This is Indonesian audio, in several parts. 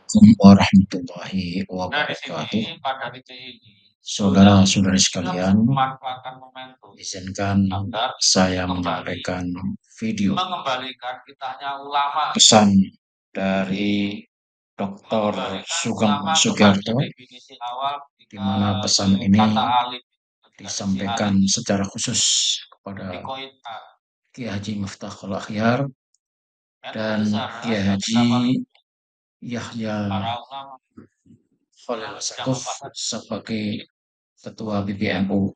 Assalamualaikum warahmatullahi wabarakatuh. Saudara-saudari sekalian, izinkan saya menyampaikan video pesan dari Dr. Sugeng Sugiarto, di mana pesan ini disampaikan secara khusus kepada Kiai Haji Miftahul Akhyar dan Kiai Haji Yahya Khalil Saqaf sebagai Ketua PBNU,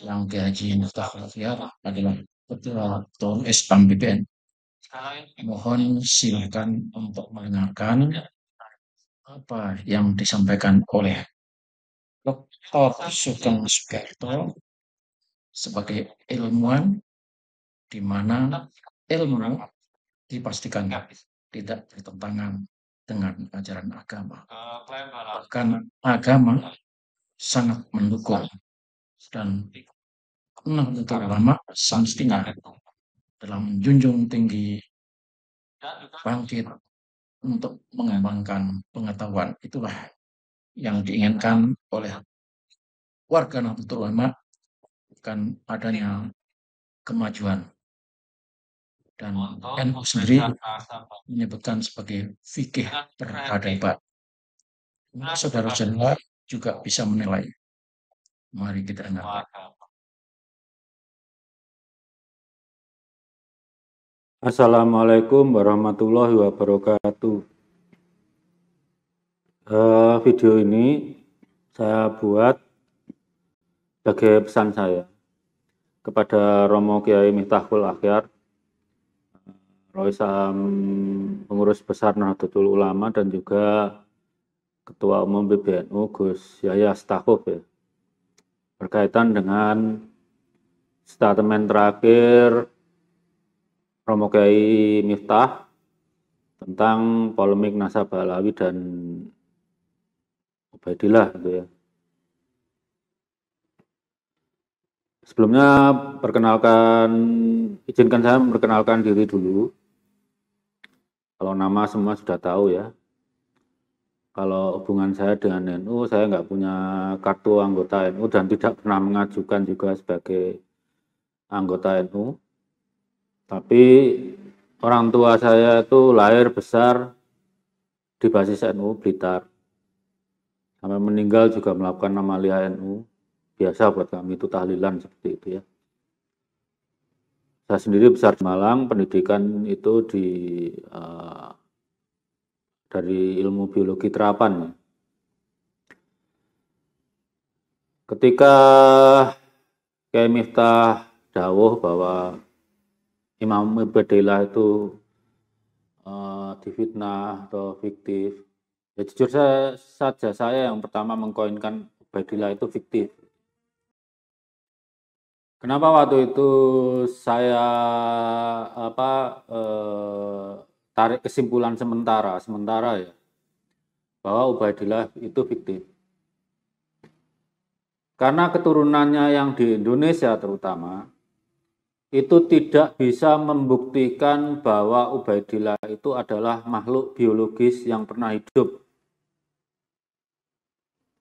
yang Kiai Haji Miftahul Akhyar adalah Ketua PAM BPN. Mohon silakan untuk mendengarkan apa yang disampaikan oleh Dr. Sugeng Sugiarto sebagai ilmuwan, di mana ilmu dipastikan tidak bertentangan dengan ajaran agama. Bahkan agama sangat mendukung, dan Nahdlatul Ulama semestinya dalam menjunjung tinggi bangkit untuk mengembangkan pengetahuan. Itulah yang diinginkan oleh warga Nahdlatul Ulama, bukan adanya kemajuan. Dan NU sendiri menyebutkan sebagai fikih peradaban. Saudara-saudara juga bisa menilai. Mari kita dengar. Assalamualaikum warahmatullahi wabarakatuh. Video ini saya buat sebagai pesan saya kepada Romo Kiai Miftahul Akhyar, Roisam Pengurus Besar Nahdlatul Ulama, dan juga Ketua Umum PBNU Gus Yahya Saqaf, ya, berkaitan dengan statement terakhir Romo Kiai Miftah tentang polemik Nasabah Alawi dan Ubaidillah, gitu ya. Sebelumnya izinkan saya memperkenalkan diri dulu. Kalau nama semua sudah tahu ya. Kalau hubungan saya dengan NU, saya nggak punya kartu anggota NU dan tidak pernah mengajukan juga sebagai anggota NU. Tapi orang tua saya itu lahir besar di basis NU Blitar. Sampai meninggal juga melakukan amalia NU. Biasa buat kami itu tahlilan seperti itu ya. Saya sendiri besar di Malang, pendidikan itu dari ilmu biologi terapan. Ya. Ketika Kiai Miftah dawuh bahwa Imam Ubaidillah itu difitnah atau fiktif, ya jujur saya yang pertama mengkoinkan Ubaidillah itu fiktif. Kenapa waktu itu saya tarik kesimpulan sementara ya, bahwa Ubaidillah itu fiktif? Karena keturunannya yang di Indonesia terutama itu tidak bisa membuktikan bahwa Ubaidillah itu adalah makhluk biologis yang pernah hidup.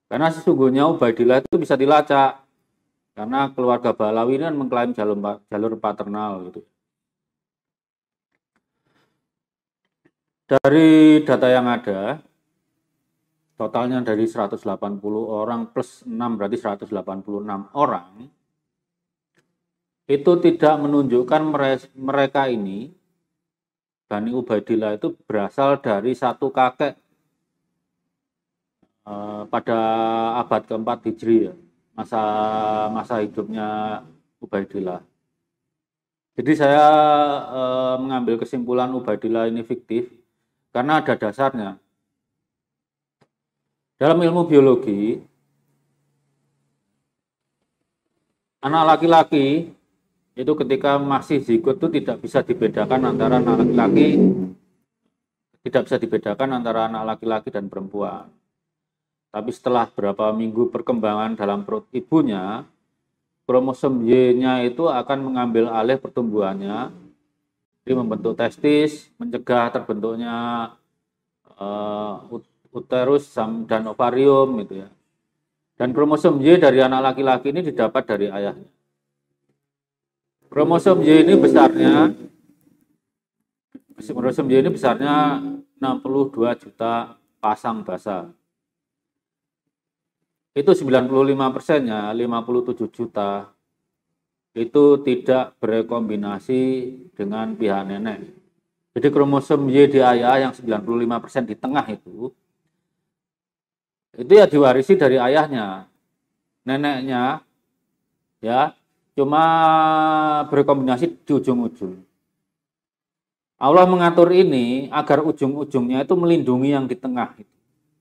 Karena sesungguhnya Ubaidillah itu bisa dilacak. Karena keluarga Balawi ini kan mengklaim jalur paternal gitu. Dari data yang ada, totalnya dari 180 orang plus 6 berarti 186 orang, itu tidak menunjukkan mereka ini, Bani Ubaidillah itu berasal dari satu kakek pada abad keempat Hijri ya. Masa hidupnya Ubaidillah. Jadi saya mengambil kesimpulan Ubaidillah ini fiktif karena ada dasarnya. Dalam ilmu biologi, anak laki-laki itu ketika masih zigot itu tidak bisa dibedakan antara anak laki-laki dan perempuan. Tapi setelah berapa minggu perkembangan dalam perut ibunya, kromosom Y-nya itu akan mengambil alih pertumbuhannya, jadi membentuk testis, mencegah terbentuknya uterus dan ovarium gitu ya. Dan kromosom Y dari anak laki-laki ini didapat dari ayahnya. Kromosom Y ini besarnya 62 juta pasang basa. Itu 95%-nya, 57 juta, itu tidak berekombinasi dengan pihak nenek. Jadi kromosom Y di ayah yang 95% di tengah itu ya diwarisi dari ayahnya. Neneknya ya cuma berekombinasi di ujung-ujung. Allah mengatur ini agar ujung-ujungnya itu melindungi yang di tengah.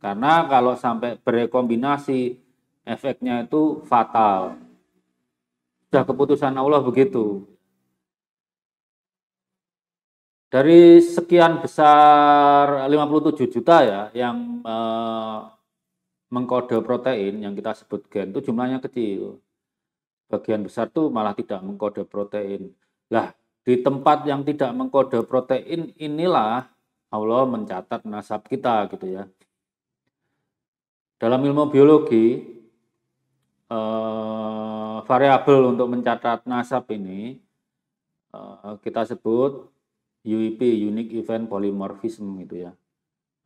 Karena kalau sampai berekombinasi, efeknya itu fatal. Sudah keputusan Allah begitu. Dari sekian besar 57 juta ya yang mengkode protein yang kita sebut gen itu jumlahnya kecil. Bagian besar tuh malah tidak mengkode protein. Lah, di tempat yang tidak mengkode protein inilah Allah mencatat nasab kita gitu ya. Dalam ilmu biologi, variabel untuk mencatat nasab ini kita sebut UEP, Unique Event Polymorphism gitu ya.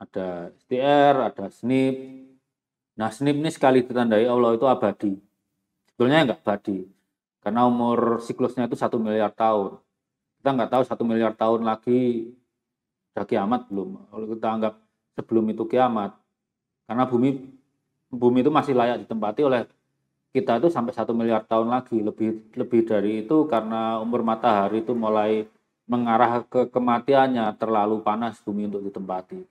Ada STR, ada SNP. Nah, SNP ini sekali ditandai Allah itu abadi. Sebetulnya nggak abadi, karena umur siklusnya itu 1 miliar tahun. Kita nggak tahu 1 miliar tahun lagi sudah kiamat belum. Kalau kita anggap sebelum itu kiamat, karena bumi itu masih layak ditempati oleh kita itu sampai 1 miliar tahun lagi. Lebih dari itu karena umur matahari itu mulai mengarah ke kematiannya, terlalu panas bumi untuk ditempati.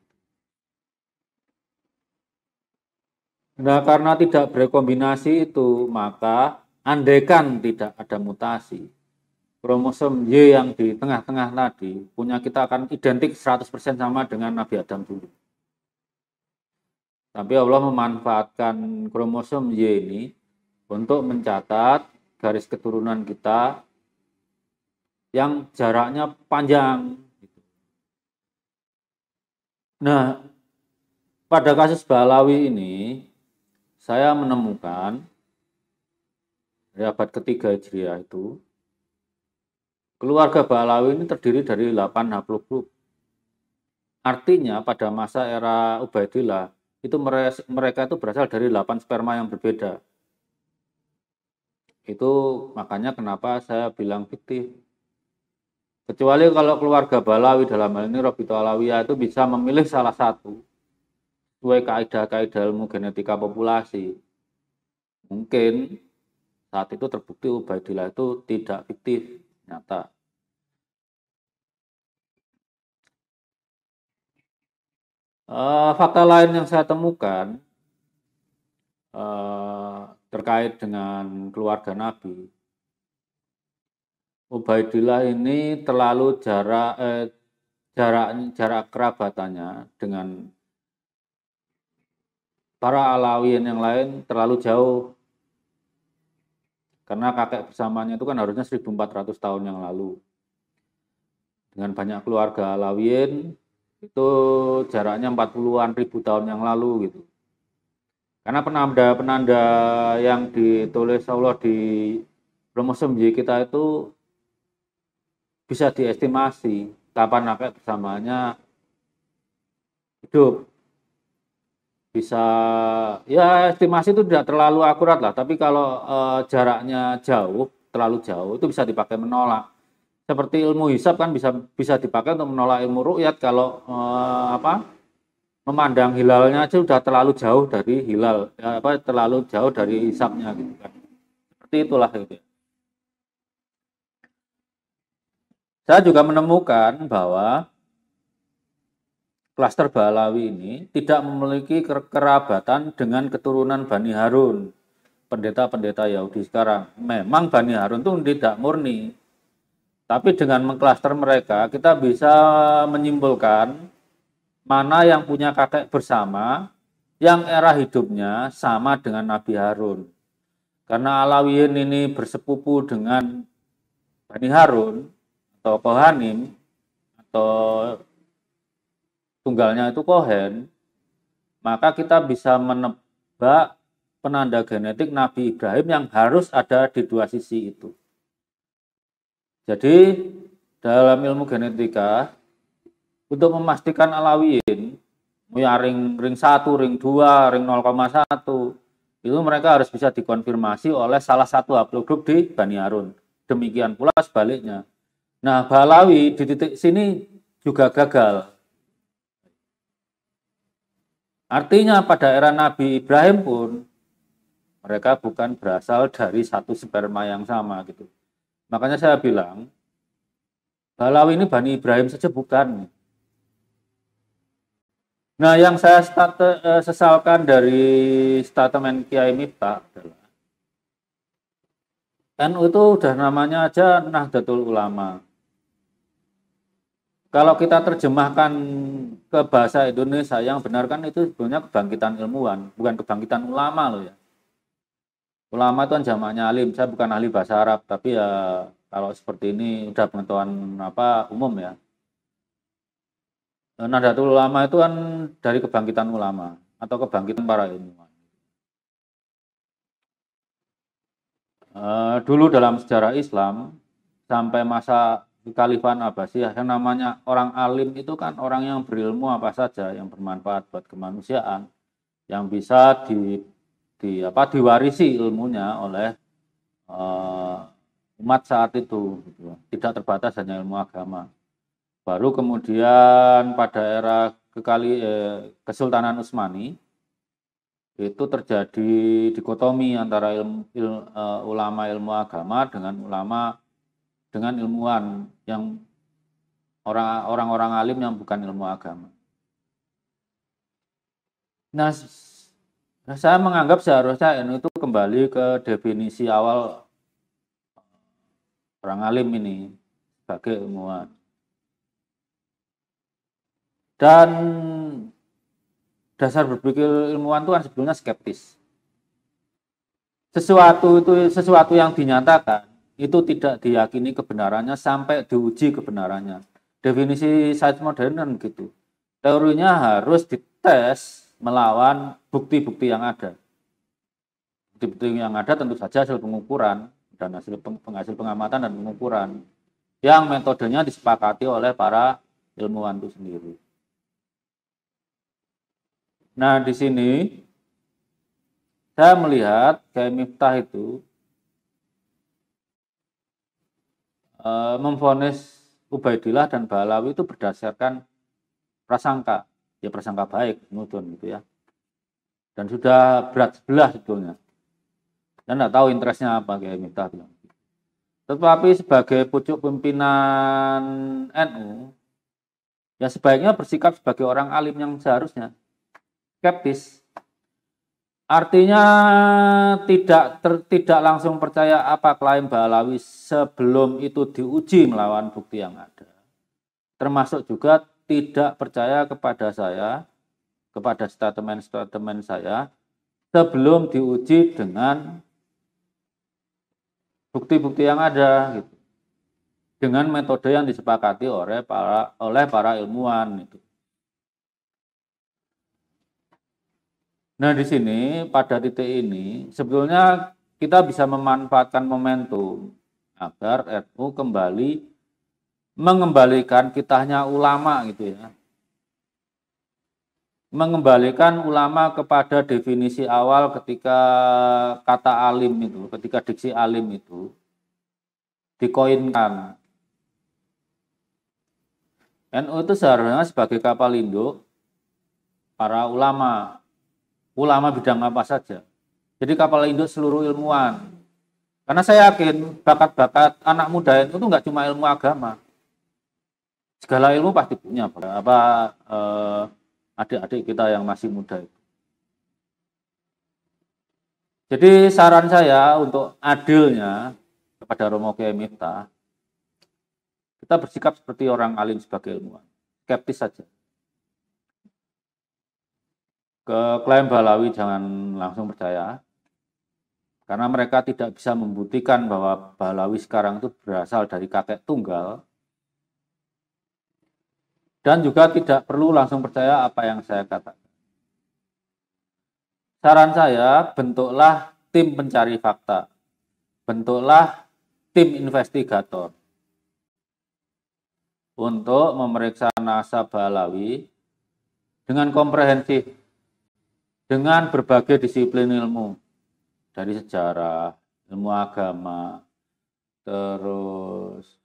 Nah, karena tidak berekombinasi itu, maka andaikan tidak ada mutasi, kromosom Y yang di tengah-tengah tadi, punya kita akan identik 100% sama dengan Nabi Adam dulu. Tapi Allah memanfaatkan kromosom Y ini untuk mencatat garis keturunan kita yang jaraknya panjang. Nah, pada kasus Balawi ini, saya menemukan dari abad ketiga Hijriah itu, keluarga Balawi ini terdiri dari 8 haplogrup. Artinya pada masa era Ubaidillah, itu mereka itu berasal dari 8 sperma yang berbeda. Itu makanya kenapa saya bilang fiktif. Kecuali kalau keluarga Balawi dalam hal ini Robito Alawiyah itu bisa memilih salah satu sesuai kaidah-kaidah ilmu genetika populasi. Mungkin saat itu terbukti Ubaidillah itu tidak fiktif, nyata. Fakta lain yang saya temukan terkait dengan keluarga Nabi, Ubaidillah ini terlalu jarak kerabatannya dengan para Alawiyin yang lain terlalu jauh. Karena kakek bersamanya itu kan harusnya 1400 tahun yang lalu. Dengan banyak keluarga Alawiyin, itu jaraknya 40-an ribu tahun yang lalu gitu. Karena penanda-penanda yang ditulis Allah di kromosom Y kita itu bisa diestimasi kapan kakek bersamanya hidup. Bisa ya estimasi itu tidak terlalu akurat lah, tapi kalau jaraknya terlalu jauh itu bisa dipakai menolak. Seperti ilmu hisab kan bisa dipakai untuk menolak ilmu ru'yat kalau memandang hilalnya aja sudah terlalu jauh dari hilal, terlalu jauh dari hisabnya gitu kan. Seperti itulah gitu. Saya juga menemukan bahwa klaster Balawi ini tidak memiliki kerabatan dengan keturunan Bani Harun, pendeta-pendeta Yahudi sekarang. Memang Bani Harun itu tidak murni, tapi dengan mengklaster mereka kita bisa menyimpulkan mana yang punya kakek bersama yang era hidupnya sama dengan Nabi Harun. Karena Alawiyin ini bersepupu dengan Bani Harun atau Kohanim atau tunggalnya itu Kohen, maka kita bisa menebak penanda genetik Nabi Ibrahim yang harus ada di dua sisi itu. Jadi dalam ilmu genetika, untuk memastikan Alawiyin, ya ring 1, ring 2, ring 0,1, itu mereka harus bisa dikonfirmasi oleh salah satu haplogrup di Bani Harun. Demikian pula sebaliknya. Nah, Balawi di titik sini juga gagal. Artinya pada era Nabi Ibrahim pun mereka bukan berasal dari satu sperma yang sama gitu. Makanya saya bilang Balawi ini Bani Ibrahim saja bukan. Nah, yang saya sesalkan dari statement Kiai Miftah adalah NU itu udah namanya aja Nahdlatul Ulama. Kalau kita terjemahkan ke bahasa Indonesia yang benar kan itu sebenarnya kebangkitan ilmuwan, bukan kebangkitan ulama loh ya. Ulama itu kan jamaknya alim. Saya bukan ahli bahasa Arab, tapi ya kalau seperti ini udah pengetahuan umum ya. Nahdlatul Ulama itu kan dari kebangkitan ulama atau kebangkitan para ilmuwan. Dulu dalam sejarah Islam sampai masa Kekhalifahan Abbasiyah yang namanya orang alim itu kan orang yang berilmu apa saja yang bermanfaat buat kemanusiaan, yang bisa diwarisi ilmunya oleh umat saat itu, gitu. Tidak terbatas hanya ilmu agama. Baru kemudian pada era Kesultanan Utsmani itu terjadi dikotomi antara ulama ilmu agama dengan ilmuwan yang orang-orang alim yang bukan ilmu agama. Nah, saya menganggap seharusnya NU itu kembali ke definisi awal orang alim ini sebagai ilmuwan. Dan dasar berpikir ilmuwan itu kan sebetulnya skeptis. Sesuatu yang dinyatakan itu tidak diyakini kebenarannya sampai diuji kebenarannya. Definisi sains modern kan gitu. Teorinya harus dites melawan bukti-bukti yang ada. Bukti-bukti yang ada tentu saja hasil pengukuran dan hasil pengamatan dan pengukuran yang metodenya disepakati oleh para ilmuwan itu sendiri. Nah, di sini saya melihat Kiai Miftah itu memvonis Ubaidillah dan Balawi itu berdasarkan prasangka, ya prasangka baik, nudun gitu ya. Dan sudah berat sebelah sebetulnya. Dan tidak tahu interestnya apa Kiai Miftah bilang. Tetapi sebagai pucuk pimpinan NU, ya sebaiknya bersikap sebagai orang alim yang seharusnya skeptis. Artinya tidak langsung percaya apa klaim Balawi sebelum itu diuji melawan bukti yang ada. Termasuk juga tidak percaya kepada saya, kepada statement-statement saya sebelum diuji dengan bukti-bukti yang ada gitu. Dengan metode yang disepakati oleh para ilmuwan itu. Nah, di sini pada titik ini sebetulnya kita bisa memanfaatkan momentum agar NU kembali mengembalikan kitahnya ulama gitu ya. Mengembalikan ulama kepada definisi awal ketika kata alim itu, ketika diksi alim itu dikoinkan. NU itu seharusnya sebagai kapal induk para ulama bidang apa saja. Jadi kapal induk seluruh ilmuwan. Karena saya yakin bakat-bakat anak muda itu nggak cuma ilmu agama. Segala ilmu pasti punya. Adik-adik kita yang masih muda itu. Jadi saran saya untuk adilnya kepada Romo Kiai Miftah, kita bersikap seperti orang alim sebagai ilmuwan. Skeptis saja. Ke klaim Balawi jangan langsung percaya, karena mereka tidak bisa membuktikan bahwa Balawi sekarang itu berasal dari kakek tunggal. Dan juga tidak perlu langsung percaya apa yang saya katakan. Saran saya, bentuklah tim pencari fakta. Bentuklah tim investigator untuk memeriksa nasab Alawi dengan komprehensif, dengan berbagai disiplin ilmu, dari sejarah, ilmu agama, terus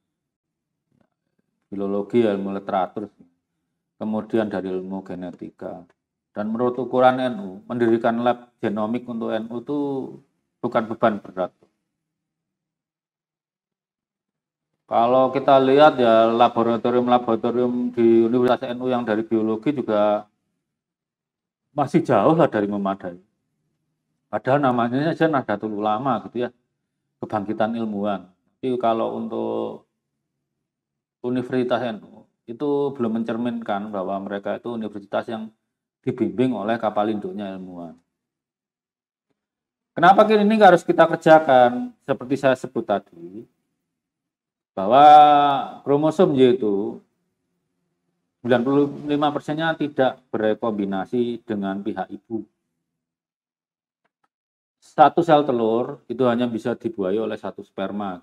filologi, ilmu literatur, kemudian dari ilmu genetika. Dan menurut ukuran NU, mendirikan lab genomik untuk NU itu bukan beban berat. Kalau kita lihat ya laboratorium-laboratorium di Universitas NU yang dari biologi juga masih jauh lah dari memadai. Padahal namanya aja Nahdlatul Ulama gitu ya, kebangkitan ilmuwan. Tapi kalau untuk Universitas NU itu belum mencerminkan bahwa mereka itu universitas yang dibimbing oleh kapal induknya ilmuwan. Kenapa ini harus kita kerjakan? Seperti saya sebut tadi, bahwa kromosom Y itu 95%-nya tidak berekombinasi dengan pihak ibu. Satu sel telur itu hanya bisa dibuahi oleh satu sperma.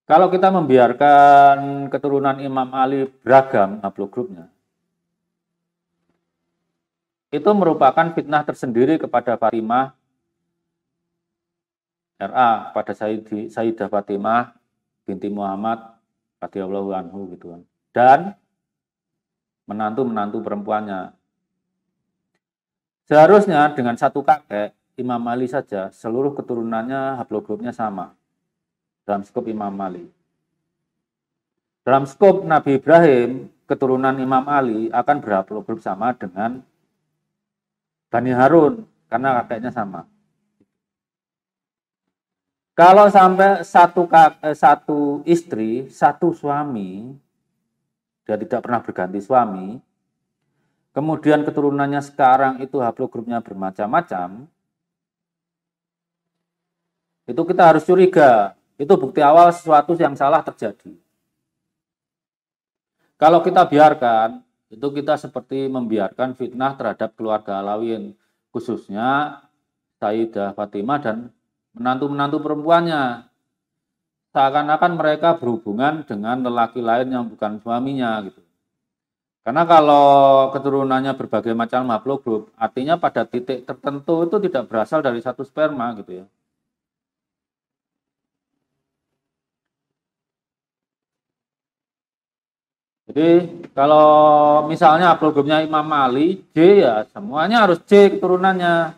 Kalau kita membiarkan keturunan Imam Ali beragam haplogrupnya, itu merupakan fitnah tersendiri kepada Fatimah RA, pada Sayyidah Fatimah binti Muhammad radhiyallahu anhu gitu kan. Dan menantu-menantu perempuannya. Seharusnya dengan satu kakek Imam Ali saja seluruh keturunannya haplogrupnya sama dalam skop Imam Ali. Dalam skop Nabi Ibrahim, keturunan Imam Ali akan berhaplogrup sama dengan Bani Harun karena kakeknya sama. Kalau sampai satu istri, satu suami, dia tidak pernah berganti suami, kemudian keturunannya sekarang itu haplogrupnya bermacam-macam, itu kita harus curiga. Itu bukti awal sesuatu yang salah terjadi. Kalau kita biarkan, itu kita seperti membiarkan fitnah terhadap keluarga Alawiyyin, khususnya Sayyidah Fatimah dan menantu-menantu perempuannya. Seakan-akan mereka berhubungan dengan lelaki lain yang bukan suaminya gitu. Karena kalau keturunannya berbagai macam haplogrup, artinya pada titik tertentu itu tidak berasal dari satu sperma gitu ya. Jadi kalau misalnya haplogrupnya Imam Ali J ya semuanya harus J keturunannya.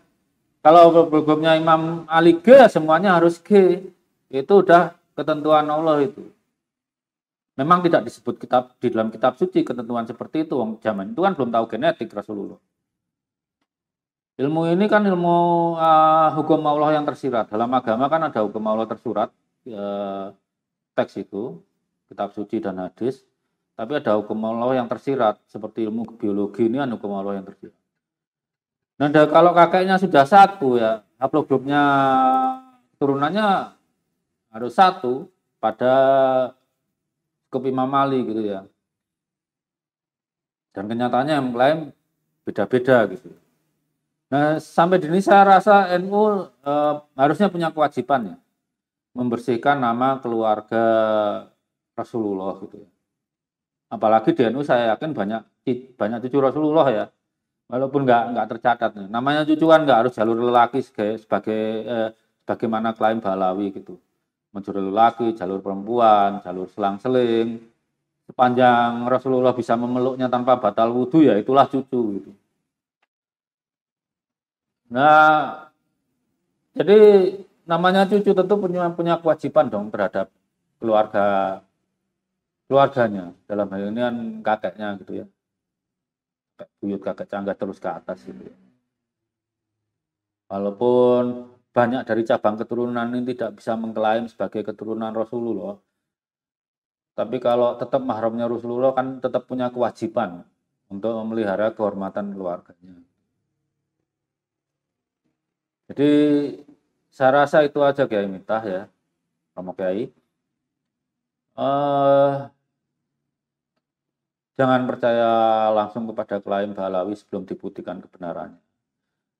Kalau haplogrupnya Imam Ali G ya semuanya harus G. Itu udah ketentuan Allah itu. Memang tidak disebut di dalam kitab suci ketentuan seperti itu. Zaman itu kan belum tahu genetik Rasulullah. Ilmu ini kan ilmu hukum Allah yang tersirat. Dalam agama kan ada hukum Allah tersurat, teks itu, kitab suci dan hadis. Tapi ada hukum Allah yang tersirat, seperti ilmu biologi ini kan hukum Allah yang tersirat. Nah, kalau kakeknya sudah satu ya, haplogrupnya turunannya harus satu pada skop Imam Ali gitu ya. Dan kenyataannya yang lain beda-beda gitu. Nah, sampai di sini saya rasa NU harusnya punya kewajiban ya, membersihkan nama keluarga Rasulullah gitu ya. Apalagi di NU saya yakin banyak cucu Rasulullah ya, walaupun nggak tercatat. Namanya cucu kan nggak harus jalur lelaki sebagaimana klaim Balawi gitu. Jalur lelaki, jalur perempuan, jalur selang-seling. Sepanjang Rasulullah bisa memeluknya tanpa batal wudhu ya itulah cucu gitu. Nah, jadi namanya cucu tentu punya kewajiban dong terhadap keluarganya. Dalam hal ini kan kakeknya gitu ya. Buyut kakek Canggas terus ke atas gitu ya. Walaupun banyak dari cabang keturunan ini tidak bisa mengklaim sebagai keturunan Rasulullah, tapi kalau tetap mahramnya Rasulullah kan tetap punya kewajiban untuk memelihara kehormatan keluarganya. Jadi saya rasa itu aja Kiai Miftah ya, Romo Kiai. Jangan percaya langsung kepada klaim Pahlawi sebelum dibuktikan kebenarannya.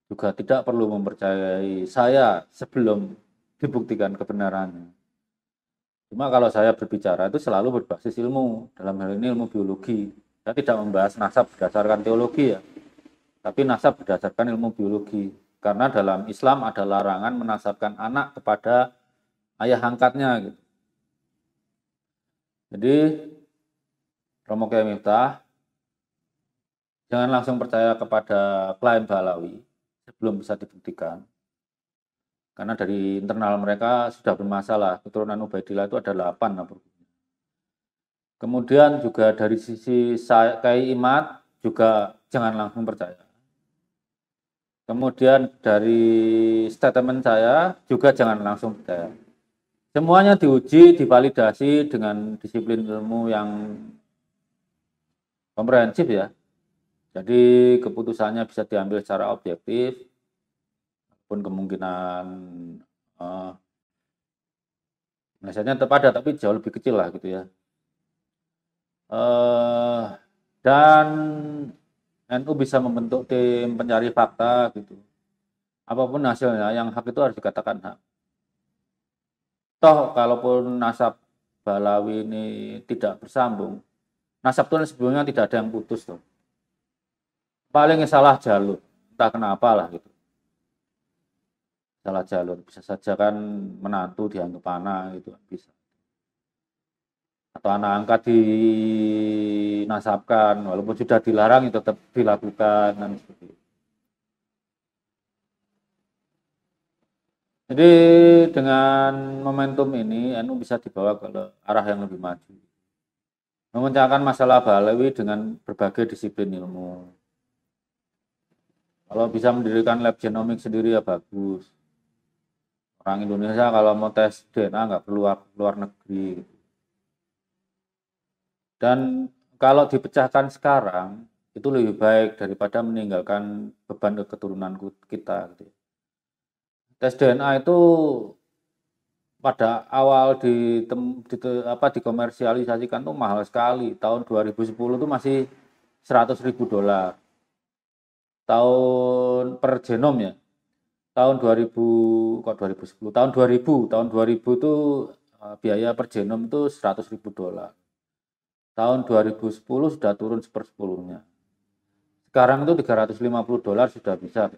Juga tidak perlu mempercayai saya sebelum dibuktikan kebenarannya. Cuma kalau saya berbicara itu selalu berbasis ilmu, dalam hal ini ilmu biologi. Saya tidak membahas nasab berdasarkan teologi ya, tapi nasab berdasarkan ilmu biologi. Karena dalam Islam ada larangan menasabkan anak kepada ayah angkatnya gitu. Jadi Romo Kiai Miftah, jangan langsung percaya kepada klaim Pahlawi sebelum bisa dibuktikan. Karena dari internal mereka sudah bermasalah. Keturunan Ubaidillah itu ada 8. Kemudian juga dari sisi Kiai Imad juga jangan langsung percaya. Kemudian dari statement saya juga jangan langsung percaya. Semuanya diuji, divalidasi dengan disiplin ilmu yang komprehensif ya. Jadi keputusannya bisa diambil secara objektif, pun kemungkinan melesetnya tetap ada, tapi jauh lebih kecil lah gitu ya. Dan NU bisa membentuk tim pencari fakta gitu. Apapun hasilnya, yang hak itu harus dikatakan hak. Toh kalaupun nasab Pahlawi ini tidak bersambung, nasab itu sebelumnya tidak ada yang putus tuh. Paling salah jalur, entah kenapa lah gitu. Salah jalur, bisa saja kan menantu dianggap anak gitu, bisa. Atau anak angkat dinasabkan, walaupun sudah dilarang itu tetap dilakukan dan seperti itu. Jadi dengan momentum ini NU bisa dibawa ke arah yang lebih maju. Memecahkan masalah Pahlawi dengan berbagai disiplin ilmu. Kalau bisa mendirikan lab genomik sendiri ya bagus. Orang Indonesia kalau mau tes DNA nggak perlu luar negeri. Dan kalau dipecahkan sekarang itu lebih baik daripada meninggalkan beban ke keturunan kita. Tes DNA itu pada awal dikomersialisasikan tuh mahal sekali. Tahun 2010 tuh masih $100.000. Tahun per genom ya. Tahun 2000 kok 2010, tahun 2000 tuh biaya per genom itu $100.000. Tahun 2010 sudah turun sepersepuluhnya. Sekarang itu $350 sudah bisa.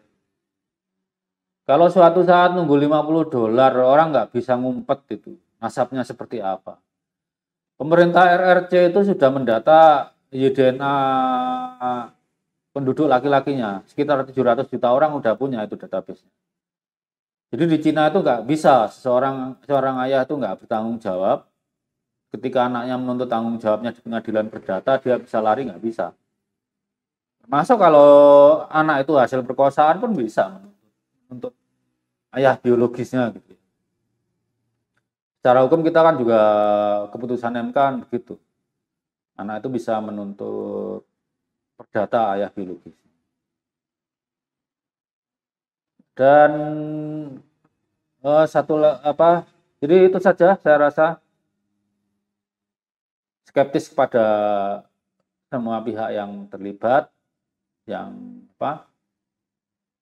Kalau suatu saat nunggu $50, orang nggak bisa ngumpet itu. Nasabnya seperti apa. Pemerintah RRC itu sudah mendata DNA penduduk laki-lakinya. Sekitar 700 juta orang udah punya itu database. Jadi di Cina itu nggak bisa seorang ayah itu nggak bertanggung jawab. Ketika anaknya menuntut tanggung jawabnya di pengadilan perdata, dia bisa lari nggak bisa. Masuk kalau anak itu hasil perkosaan pun bisa untuk ayah biologisnya gitu. Secara hukum kita kan juga keputusan MK kan begitu. Anak itu bisa menuntut perdata ayah biologis. Dan jadi itu saja saya rasa. Skeptis kepada semua pihak yang terlibat, yang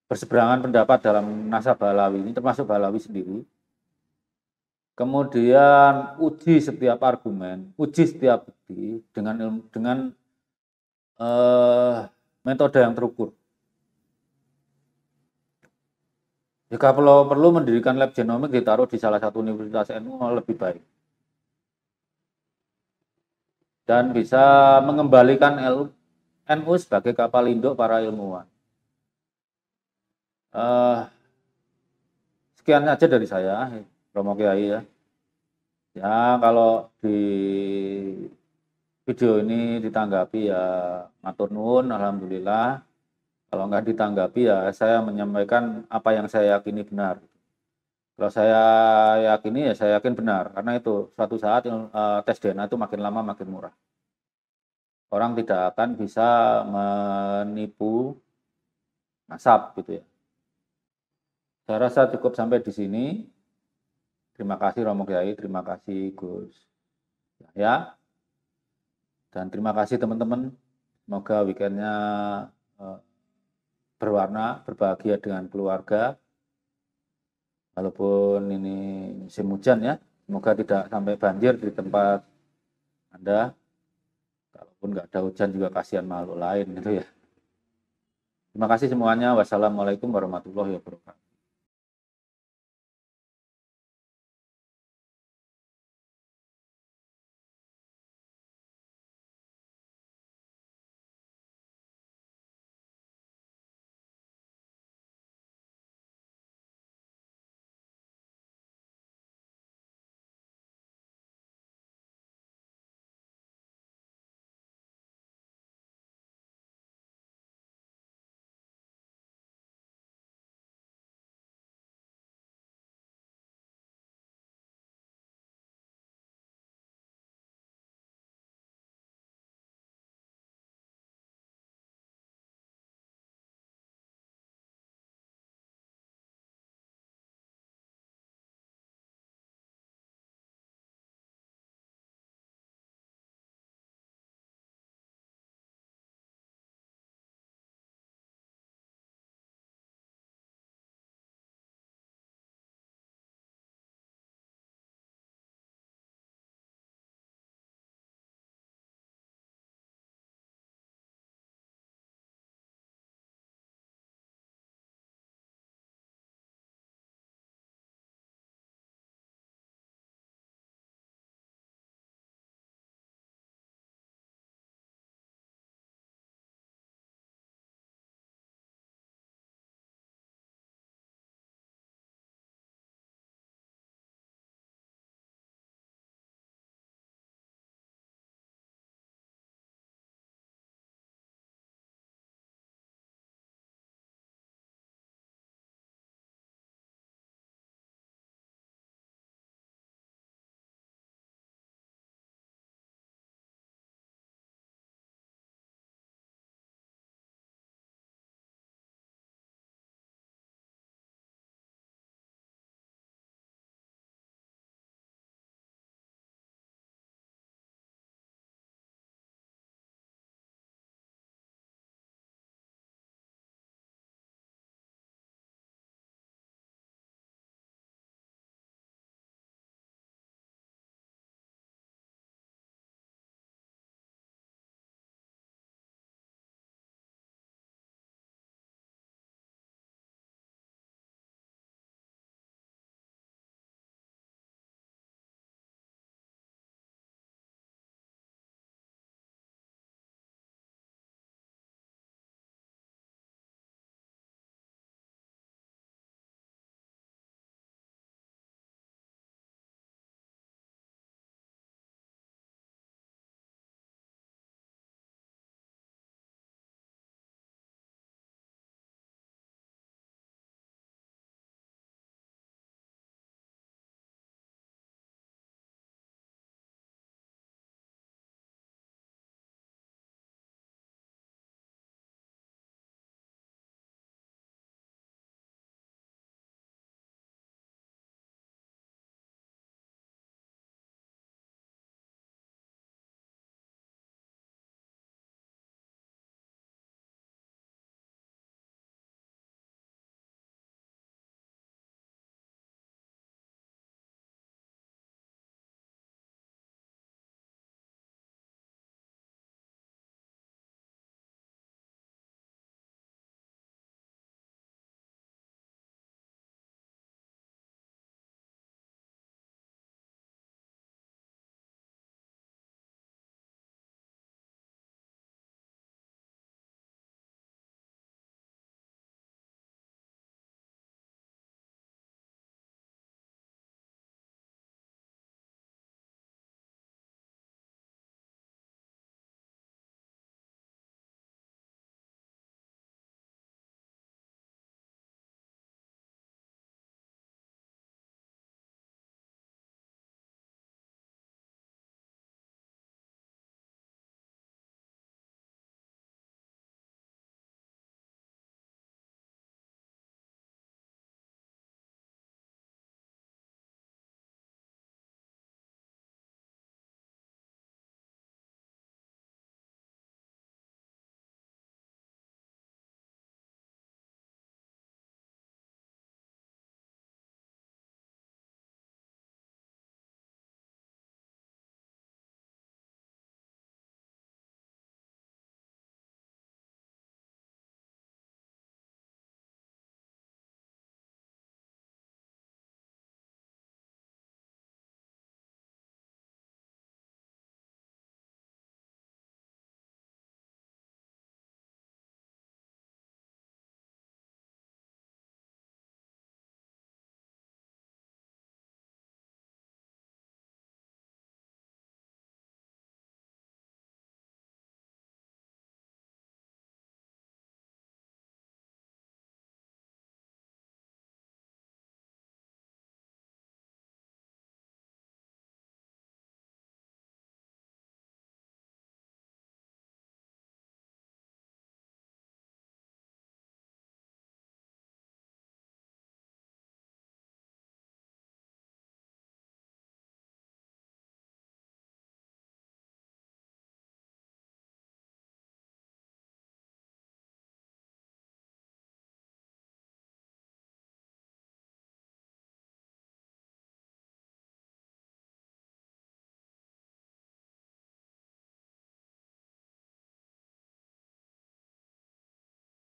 berseberangan pendapat dalam nasab Pahlawi ini, termasuk Pahlawi sendiri. Kemudian uji setiap argumen, uji setiap bukti dengan metode yang terukur. Jika perlu mendirikan lab genomik ditaruh di salah satu universitas NU lebih baik. Dan bisa mengembalikan NU sebagai kapal induk para ilmuwan. Sekian saja dari saya, Romo Kiai ya. Ya kalau di video ini ditanggapi ya matur nuwun, alhamdulillah. Kalau nggak ditanggapi ya saya menyampaikan apa yang saya yakini benar. Kalau saya yakini ya saya yakin benar, karena itu suatu saat tes DNA itu makin lama makin murah. Orang tidak akan bisa menipu nasab gitu ya. Saya rasa cukup sampai di sini. Terima kasih Romo Kiai, terima kasih Gus. Ya. Dan terima kasih teman-teman. Semoga weekendnya berwarna, berbahagia dengan keluarga. Walaupun ini musim hujan ya, semoga tidak sampai banjir di tempat Anda. Kalaupun nggak ada hujan juga kasihan makhluk lain gitu ya. Terima kasih semuanya. Wassalamualaikum warahmatullahi wabarakatuh.